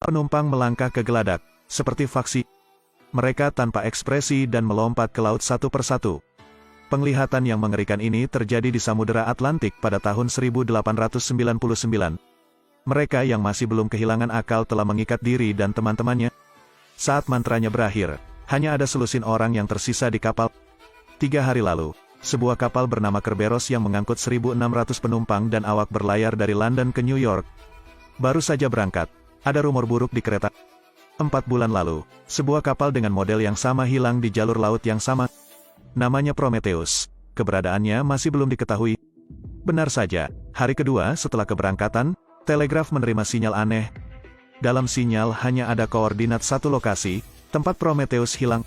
Penumpang melangkah ke geladak, seperti faksi. Mereka tanpa ekspresi dan melompat ke laut satu persatu. Penglihatan yang mengerikan ini terjadi di Samudera Atlantik pada tahun 1899. Mereka yang masih belum kehilangan akal telah mengikat diri dan teman-temannya. Saat mantranya berakhir, hanya ada selusin orang yang tersisa di kapal. 3 hari lalu, sebuah kapal bernama Kerberos yang mengangkut 1.600 penumpang dan awak berlayar dari London ke New York. Baru saja berangkat, ada rumor buruk di kereta. 4 bulan lalu, sebuah kapal dengan model yang sama hilang di jalur laut yang sama. Namanya Prometheus. Keberadaannya masih belum diketahui. Benar saja, hari kedua setelah keberangkatan, telegraf menerima sinyal aneh. Dalam sinyal hanya ada koordinat satu lokasi, tempat Prometheus hilang.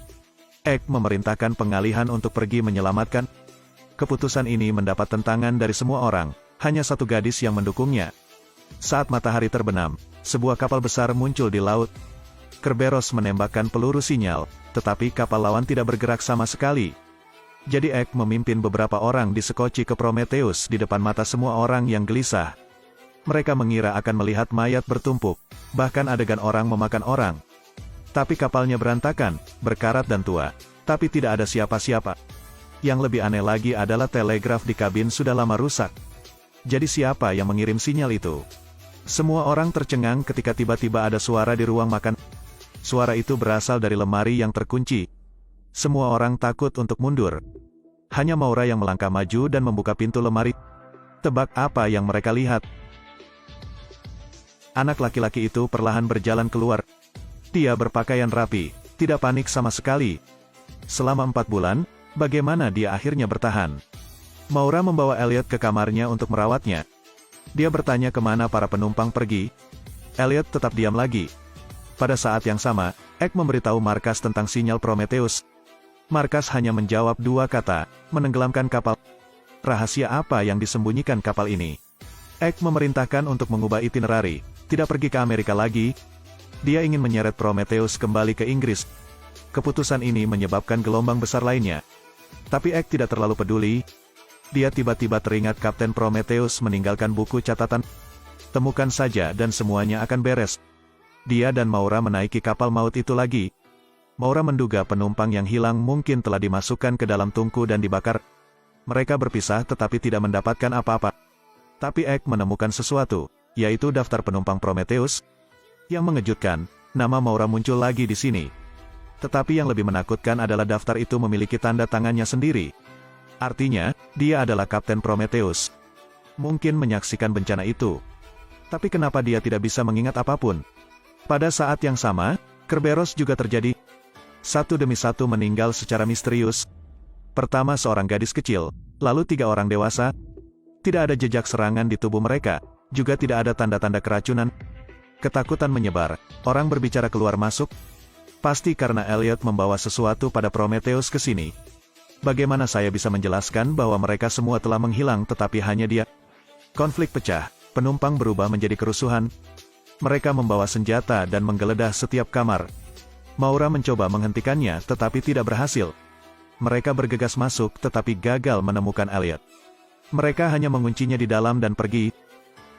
Ek memerintahkan pengalihan untuk pergi menyelamatkan. Keputusan ini mendapat tentangan dari semua orang, hanya satu gadis yang mendukungnya. Saat matahari terbenam, sebuah kapal besar muncul di laut. Kerberos menembakkan peluru sinyal, tetapi kapal lawan tidak bergerak sama sekali. Jadi Ek memimpin beberapa orang disekoci ke Prometheus di depan mata semua orang yang gelisah. Mereka mengira akan melihat mayat bertumpuk, bahkan adegan orang memakan orang. Tapi kapalnya berantakan, berkarat dan tua, tapi tidak ada siapa-siapa. Yang lebih aneh lagi adalah telegraf di kabin sudah lama rusak. Jadi siapa yang mengirim sinyal itu? Semua orang tercengang ketika tiba-tiba ada suara di ruang makan. Suara itu berasal dari lemari yang terkunci. Semua orang takut untuk mundur. Hanya Maura yang melangkah maju dan membuka pintu lemari. Tebak apa yang mereka lihat? Anak laki-laki itu perlahan berjalan keluar. Dia berpakaian rapi, tidak panik sama sekali. Selama 4 bulan, bagaimana dia akhirnya bertahan? Maura membawa Elliot ke kamarnya untuk merawatnya. Dia bertanya kemana para penumpang pergi. Elliot tetap diam lagi. Pada saat yang sama, Ek memberitahu markas tentang sinyal Prometheus. Markas hanya menjawab 2 kata, menenggelamkan kapal. Rahasia apa yang disembunyikan kapal ini? Ek memerintahkan untuk mengubah itinerari, tidak pergi ke Amerika lagi. Dia ingin menyeret Prometheus kembali ke Inggris. Keputusan ini menyebabkan gelombang besar lainnya. Tapi Ek tidak terlalu peduli. Dia tiba-tiba teringat Kapten Prometheus meninggalkan buku catatan. Temukan saja dan semuanya akan beres. Dia dan Maura menaiki kapal maut itu lagi. Maura menduga penumpang yang hilang mungkin telah dimasukkan ke dalam tungku dan dibakar. Mereka berpisah tetapi tidak mendapatkan apa-apa. Tapi Ek menemukan sesuatu, yaitu daftar penumpang Prometheus. Yang mengejutkan, nama Maura muncul lagi di sini. Tetapi yang lebih menakutkan adalah daftar itu memiliki tanda tangannya sendiri. Artinya, dia adalah Kapten Prometheus. Mungkin menyaksikan bencana itu. Tapi kenapa dia tidak bisa mengingat apapun? Pada saat yang sama, Kerberos juga terjadi. Satu demi satu meninggal secara misterius. Pertama seorang gadis kecil, lalu 3 orang dewasa. Tidak ada jejak serangan di tubuh mereka, juga tidak ada tanda-tanda keracunan. Ketakutan menyebar, orang berbicara keluar masuk. Pasti karena Elliot membawa sesuatu pada Prometheus ke sini. Bagaimana saya bisa menjelaskan bahwa mereka semua telah menghilang tetapi hanya dia? Konflik pecah, penumpang berubah menjadi kerusuhan. Mereka membawa senjata dan menggeledah setiap kamar. Maura mencoba menghentikannya tetapi tidak berhasil. Mereka bergegas masuk tetapi gagal menemukan Elliot. Mereka hanya menguncinya di dalam dan pergi.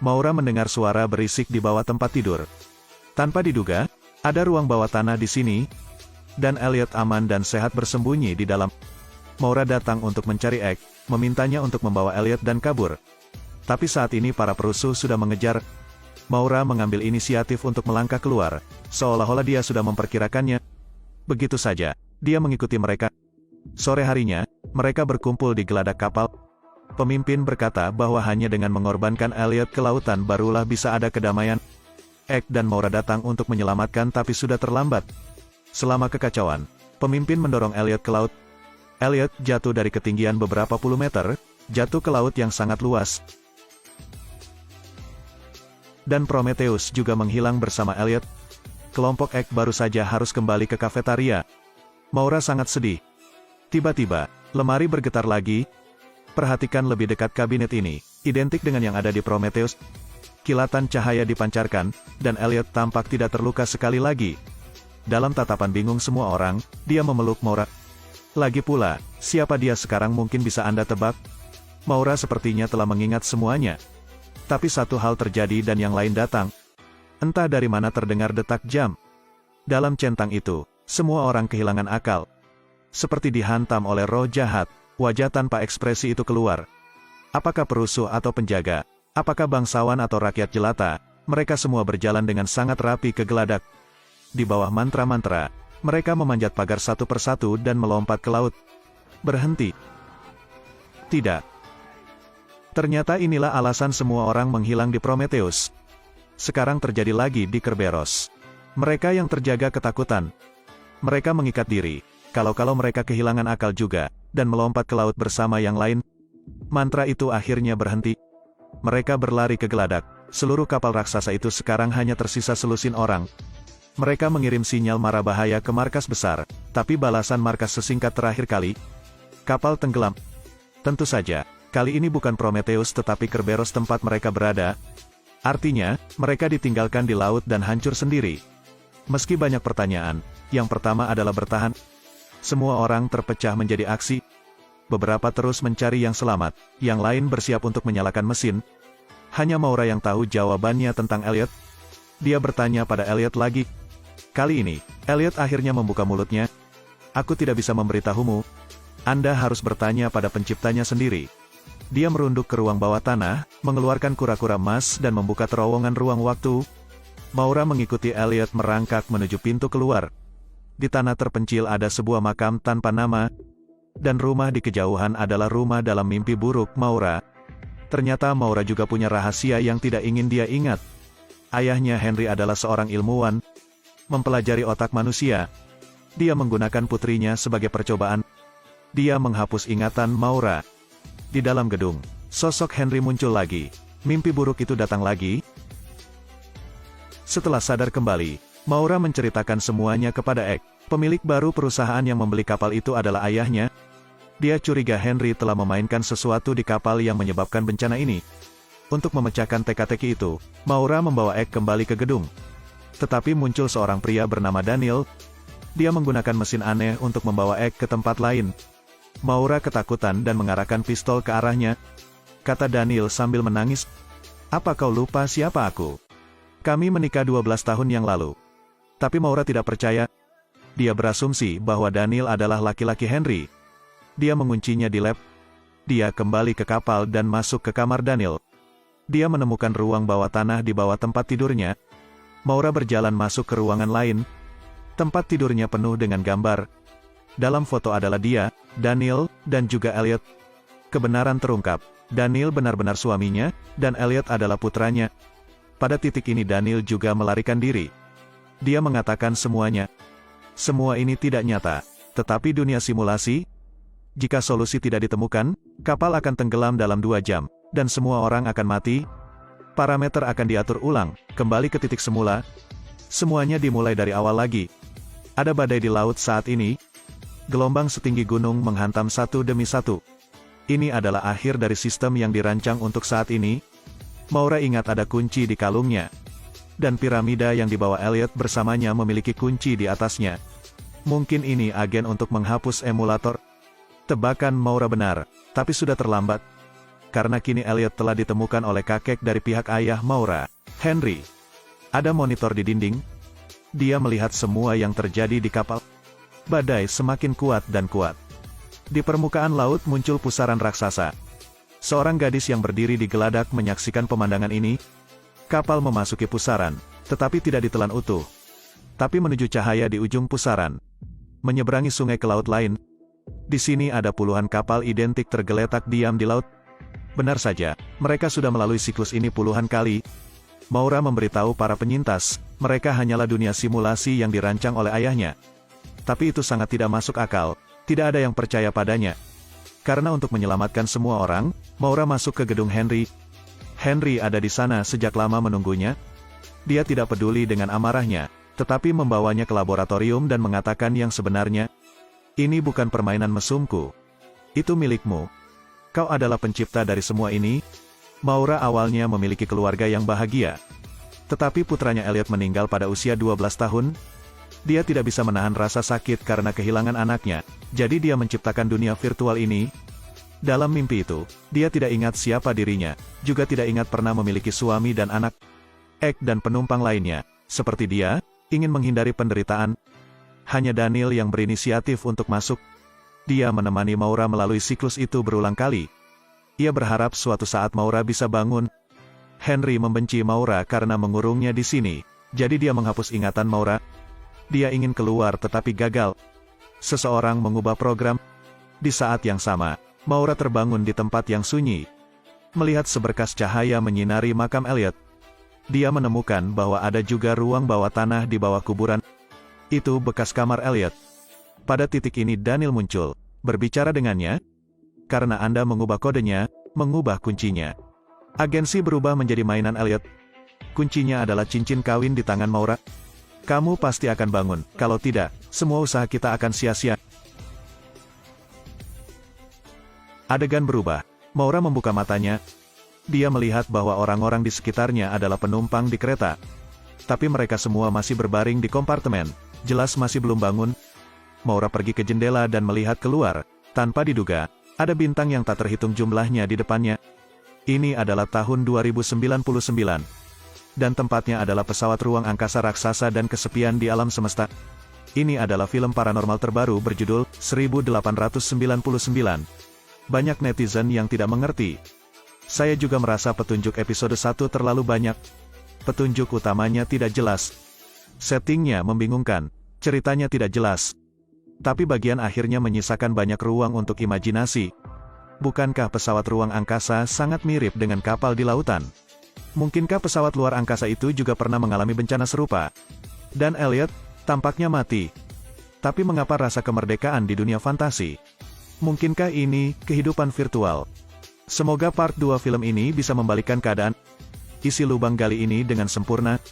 Maura mendengar suara berisik di bawah tempat tidur. Tanpa diduga, ada ruang bawah tanah di sini. Dan Elliot aman dan sehat bersembunyi di dalam. Maura datang untuk mencari Ek, memintanya untuk membawa Elliot dan kabur. Tapi saat ini para perusuh sudah mengejar. Maura mengambil inisiatif untuk melangkah keluar, seolah-olah dia sudah memperkirakannya. Begitu saja, dia mengikuti mereka. Sore harinya, mereka berkumpul di geladak kapal. Pemimpin berkata bahwa hanya dengan mengorbankan Elliot ke lautan barulah bisa ada kedamaian. Ek dan Maura datang untuk menyelamatkan tapi sudah terlambat. Selama kekacauan, pemimpin mendorong Elliot ke laut. Elliot jatuh dari ketinggian beberapa puluh meter, jatuh ke laut yang sangat luas. Dan Prometheus juga menghilang bersama Elliot. Kelompok Ek baru saja harus kembali ke kafetaria. Maura sangat sedih. Tiba-tiba, lemari bergetar lagi. Perhatikan lebih dekat kabinet ini, identik dengan yang ada di Prometheus. Kilatan cahaya dipancarkan, dan Elliot tampak tidak terluka sekali lagi. Dalam tatapan bingung semua orang, dia memeluk Maura. Lagi pula, siapa dia sekarang mungkin bisa Anda tebak? Maura sepertinya telah mengingat semuanya. Tapi satu hal terjadi dan yang lain datang. Entah dari mana terdengar detak jam. Dalam centang itu, semua orang kehilangan akal. Seperti dihantam oleh roh jahat, wajah tanpa ekspresi itu keluar. Apakah perusuh atau penjaga? Apakah bangsawan atau rakyat jelata? Mereka semua berjalan dengan sangat rapi ke geladak. Di bawah mantra-mantra, mereka memanjat pagar satu persatu dan melompat ke laut. Berhenti. Tidak. Ternyata inilah alasan semua orang menghilang di Prometheus. Sekarang terjadi lagi di Kerberos. Mereka yang terjaga ketakutan. Mereka mengikat diri, kalau-kalau mereka kehilangan akal juga, dan melompat ke laut bersama yang lain. Mantra itu akhirnya berhenti. Mereka berlari ke geladak. Seluruh kapal raksasa itu sekarang hanya tersisa selusin orang. Mereka mengirim sinyal mara bahaya ke markas besar, tapi balasan markas sesingkat terakhir kali. Kapal tenggelam. Tentu saja, kali ini bukan Prometheus tetapi Kerberos tempat mereka berada. Artinya, mereka ditinggalkan di laut dan hancur sendiri. Meski banyak pertanyaan, yang pertama adalah bertahan. Semua orang terpecah menjadi aksi. Beberapa terus mencari yang selamat, yang lain bersiap untuk menyalakan mesin. Hanya Maura yang tahu jawabannya tentang Elliot. Dia bertanya pada Elliot lagi. Kali ini, Elliot akhirnya membuka mulutnya. Aku tidak bisa memberitahumu. Anda harus bertanya pada penciptanya sendiri. Dia merunduk ke ruang bawah tanah, mengeluarkan kura-kura emas dan membuka terowongan ruang waktu. Maura mengikuti Elliot merangkak menuju pintu keluar. Di tanah terpencil ada sebuah makam tanpa nama. Dan rumah di kejauhan adalah rumah dalam mimpi buruk Maura. Ternyata Maura juga punya rahasia yang tidak ingin dia ingat. Ayahnya Henry adalah seorang ilmuwan, mempelajari otak manusia. Dia menggunakan putrinya sebagai percobaan. Dia menghapus ingatan Maura. Di dalam gedung, sosok Henry muncul lagi. Mimpi buruk itu datang lagi. Setelah sadar kembali, Maura menceritakan semuanya kepada Ek. Pemilik baru perusahaan yang membeli kapal itu adalah ayahnya. Dia curiga Henry telah memainkan sesuatu di kapal yang menyebabkan bencana ini. Untuk memecahkan teka-teki itu, Maura membawa Ek kembali ke gedung. Tetapi muncul seorang pria bernama Daniel. Dia menggunakan mesin aneh untuk membawa Ek ke tempat lain. Maura ketakutan dan mengarahkan pistol ke arahnya. Kata Daniel sambil menangis. Apa kau lupa siapa aku? Kami menikah 12 tahun yang lalu. Tapi Maura tidak percaya. Dia berasumsi bahwa Daniel adalah laki-laki Henry. Dia menguncinya di lab. Dia kembali ke kapal dan masuk ke kamar Daniel. Dia menemukan ruang bawah tanah di bawah tempat tidurnya. Maura berjalan masuk ke ruangan lain. Tempat tidurnya penuh dengan gambar. Dalam foto adalah dia, Daniel, dan juga Elliot. Kebenaran terungkap. Daniel benar-benar suaminya, dan Elliot adalah putranya. Pada titik ini Daniel juga melarikan diri. Dia mengatakan semuanya. Semua ini tidak nyata, tetapi dunia simulasi. Jika solusi tidak ditemukan, kapal akan tenggelam dalam 2 jam, dan semua orang akan mati. Parameter akan diatur ulang, kembali ke titik semula. Semuanya dimulai dari awal lagi. Ada badai di laut saat ini. Gelombang setinggi gunung menghantam satu demi satu. Ini adalah akhir dari sistem yang dirancang untuk saat ini. Maura ingat ada kunci di kalungnya. Dan piramida yang dibawa Elliot bersamanya memiliki kunci di atasnya. Mungkin ini agen untuk menghapus emulator. Tebakan Maura benar, tapi sudah terlambat. Karena kini Elliot telah ditemukan oleh kakek dari pihak ayah Maura, Henry. Ada monitor di dinding. Dia melihat semua yang terjadi di kapal. Badai semakin kuat dan kuat. Di permukaan laut muncul pusaran raksasa. Seorang gadis yang berdiri di geladak menyaksikan pemandangan ini. Kapal memasuki pusaran, tetapi tidak ditelan utuh. Tapi menuju cahaya di ujung pusaran. Menyeberangi sungai ke laut lain. Di sini ada puluhan kapal identik tergeletak diam di laut. Benar saja, mereka sudah melalui siklus ini puluhan kali. Maura memberitahu para penyintas, mereka hanyalah dunia simulasi yang dirancang oleh ayahnya. Tapi itu sangat tidak masuk akal, tidak ada yang percaya padanya. Karena untuk menyelamatkan semua orang, Maura masuk ke gedung Henry. Henry ada di sana sejak lama menunggunya. Dia tidak peduli dengan amarahnya, tetapi membawanya ke laboratorium dan mengatakan yang sebenarnya. Ini bukan permainan mesumku. Itu milikmu. Kau adalah pencipta dari semua ini. Maura awalnya memiliki keluarga yang bahagia. Tetapi putranya Elliot meninggal pada usia 12 tahun. Dia tidak bisa menahan rasa sakit karena kehilangan anaknya, jadi dia menciptakan dunia virtual ini. Dalam mimpi itu, dia tidak ingat siapa dirinya, juga tidak ingat pernah memiliki suami dan anak. Ek dan penumpang lainnya, seperti dia, ingin menghindari penderitaan. Hanya Daniel yang berinisiatif untuk masuk. Dia menemani Maura melalui siklus itu berulang kali. Ia berharap suatu saat Maura bisa bangun. Henry membenci Maura karena mengurungnya di sini, jadi dia menghapus ingatan Maura. Dia ingin keluar tetapi gagal. Seseorang mengubah program. Di saat yang sama, Maura terbangun di tempat yang sunyi. Melihat seberkas cahaya menyinari makam Elliot, dia menemukan bahwa ada juga ruang bawah tanah di bawah kuburan. Itu bekas kamar Elliot. Pada titik ini Daniel muncul, berbicara dengannya. Karena Anda mengubah kodenya, mengubah kuncinya. Agensi berubah menjadi mainan Elliot. Kuncinya adalah cincin kawin di tangan Maura. Kamu pasti akan bangun, kalau tidak, semua usaha kita akan sia-sia. Adegan berubah. Maura membuka matanya. Dia melihat bahwa orang-orang di sekitarnya adalah penumpang di kereta. Tapi mereka semua masih berbaring di kompartemen, jelas masih belum bangun. Maura pergi ke jendela dan melihat keluar. Tanpa diduga, ada bintang yang tak terhitung jumlahnya di depannya. Ini adalah tahun 2099. Dan tempatnya adalah pesawat ruang angkasa raksasa dan kesepian di alam semesta. Ini adalah film paranormal terbaru berjudul 1899. Banyak netizen yang tidak mengerti. Saya juga merasa petunjuk episode 1 terlalu banyak. Petunjuk utamanya tidak jelas. Settingnya membingungkan. Ceritanya tidak jelas. Tapi bagian akhirnya menyisakan banyak ruang untuk imajinasi. Bukankah pesawat ruang angkasa sangat mirip dengan kapal di lautan? Mungkinkah pesawat luar angkasa itu juga pernah mengalami bencana serupa? Dan Elliot, tampaknya mati. Tapi mengapa rasa kemerdekaan di dunia fantasi? Mungkinkah ini kehidupan virtual? Semoga part 2 film ini bisa membalikkan keadaan, isi lubang gali ini dengan sempurna.